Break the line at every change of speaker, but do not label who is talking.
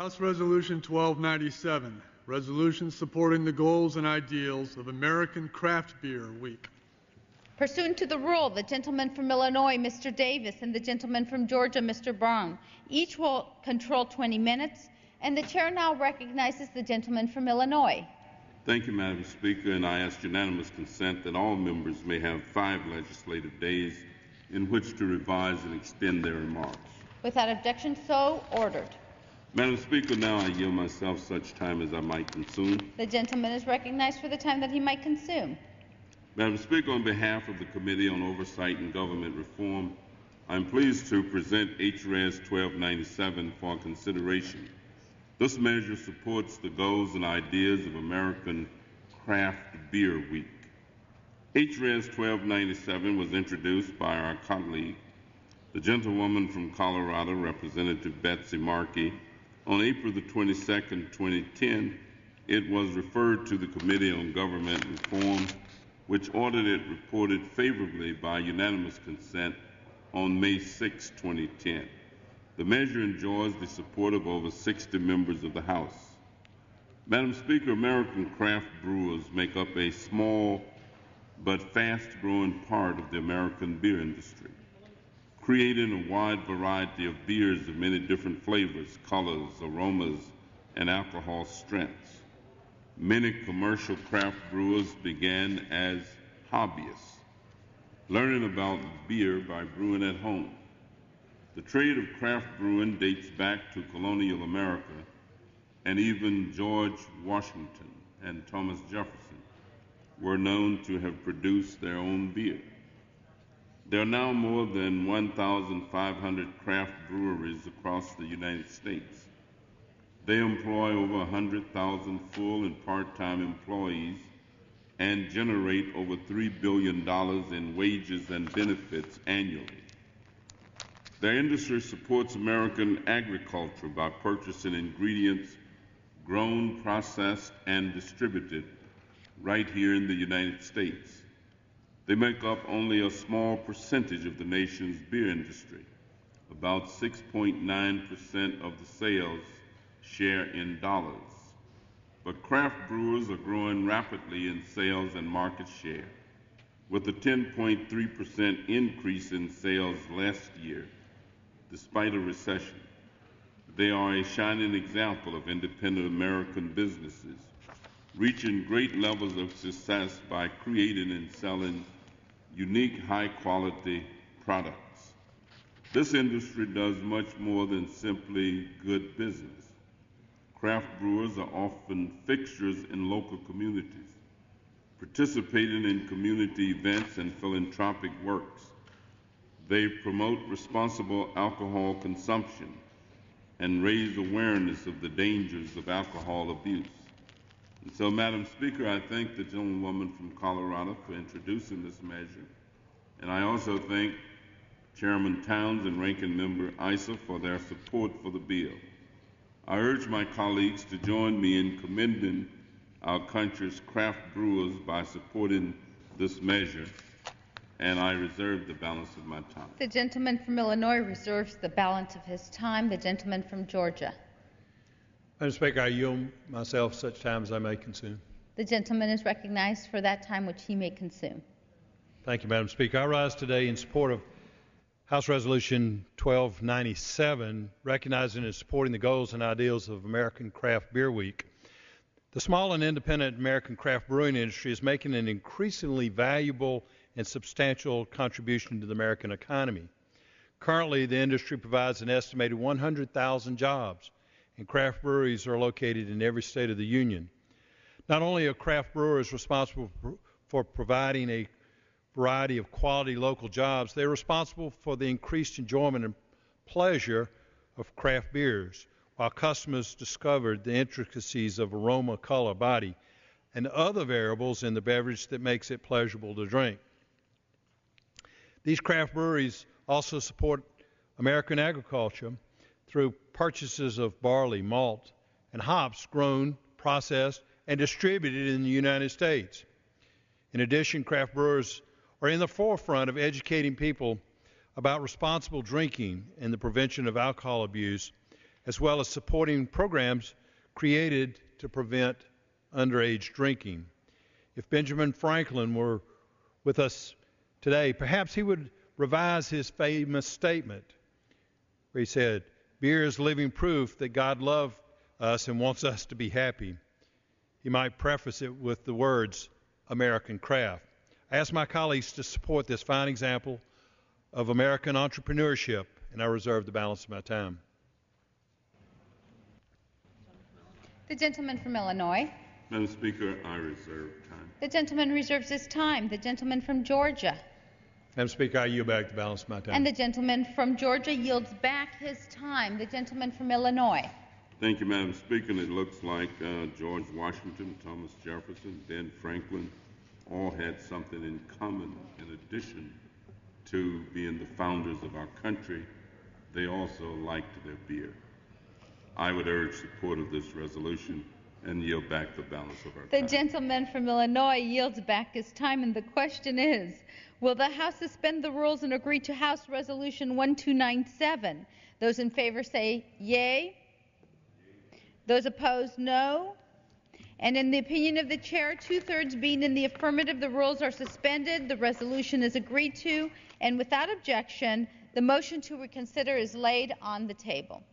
House Resolution 1297, resolution supporting the goals and ideals of American Craft Beer Week.
Pursuant to the rule, the gentleman from Illinois, Mr. Davis, and the gentleman from Georgia, Mr. Brown, each will control 20 minutes, and the chair now recognizes the gentleman from Illinois.
Thank you, Madam Speaker, and I ask unanimous consent that all members may have 5 legislative days in which to revise and extend their remarks.
Without objection, so ordered.
Madam Speaker, now I yield myself such time as I might consume.
The gentleman is recognized for the time that he might consume.
Madam Speaker, on behalf of the Committee on Oversight and Government Reform, I am pleased to present H.Res. 1297 for consideration. This measure supports the goals and ideas of American Craft Beer Week. H.Res. 1297 was introduced by our colleague, the gentlewoman from Colorado, Representative Betsy Markey, on April the 22nd, 2010. It was referred to the Committee on Government Reform, which ordered it reported favorably by unanimous consent on May 6, 2010. The measure enjoys the support of over 60 members of the House. Madam Speaker, American craft brewers make up a small but fast-growing part of the American beer industry, creating a wide variety of beers of many different flavors, colors, aromas, and alcohol strengths. Many commercial craft brewers began as hobbyists, learning about beer by brewing at home. The trade of craft brewing dates back to colonial America, and even George Washington and Thomas Jefferson were known to have produced their own beer. There are now more than 1,500 craft breweries across the United States. They employ over 100,000 full and part-time employees and generate over $3 billion in wages and benefits annually. Their industry supports American agriculture by purchasing ingredients grown, processed, and distributed right here in the United States. They make up only a small percentage of the nation's beer industry. About 6.9% of the sales share in dollars. But craft brewers are growing rapidly in sales and market share, with a 10.3% increase in sales last year, despite a recession. They are a shining example of independent American businesses reaching great levels of success by creating and selling unique, high-quality products. This industry does much more than simply good business. Craft brewers are often fixtures in local communities, participating in community events and philanthropic works. They promote responsible alcohol consumption and raise awareness of the dangers of alcohol abuse. And so, Madam Speaker, I thank the gentlewoman from Colorado for introducing this measure, and I also thank Chairman Towns and Ranking Member Issa for their support for the bill. I urge my colleagues to join me in commending our country's craft brewers by supporting this measure, and I reserve the balance of my time.
The gentleman from Illinois reserves the balance of his time. The gentleman from Georgia.
Madam Speaker, I yield myself such time as I may consume.
The gentleman is recognized for that time which he may consume.
Thank you, Madam Speaker. I rise today in support of House Resolution 1297, recognizing and supporting the goals and ideals of American Craft Beer Week. The small and independent American craft brewing industry is making an increasingly valuable and substantial contribution to the American economy. Currently, the industry provides an estimated 100,000 jobs, and craft breweries are located in every state of the Union. Not only are craft brewers responsible for providing a variety of quality local jobs, they're responsible for the increased enjoyment and pleasure of craft beers, while customers discovered the intricacies of aroma, color, body, and other variables in the beverage that makes it pleasurable to drink. These craft breweries also support American agriculture through purchases of barley, malt, and hops grown, processed, and distributed in the United States. In addition, craft brewers are in the forefront of educating people about responsible drinking and the prevention of alcohol abuse, as well as supporting programs created to prevent underage drinking. If Benjamin Franklin were with us today, perhaps he would revise his famous statement where he said, "Beer is living proof that God loved us and wants us to be happy." He might preface it with the words, "American craft." I ask my colleagues to support this fine example of American entrepreneurship, and I reserve the balance of my time.
The gentleman from Illinois.
Madam Speaker, I reserve time.
The gentleman reserves his time. The gentleman from Georgia.
Madam Speaker, I yield back the balance of my time.
And the gentleman from Georgia yields back his time. The gentleman from Illinois.
Thank you, Madam Speaker. And it looks like George Washington, Thomas Jefferson, Ben Franklin all had something in common. In addition to being the founders of our country, they also liked their beer. I would urge support of this resolution and yield back the balance of our time.
The gentleman from Illinois yields back his time, and the question is, will the House suspend the rules and agree to House Resolution 1297? Those in favor say yay. Those opposed, no. And in the opinion of the chair, 2/3 being in the affirmative, the rules are suspended, the resolution is agreed to, and without objection, the motion to reconsider is laid on the table.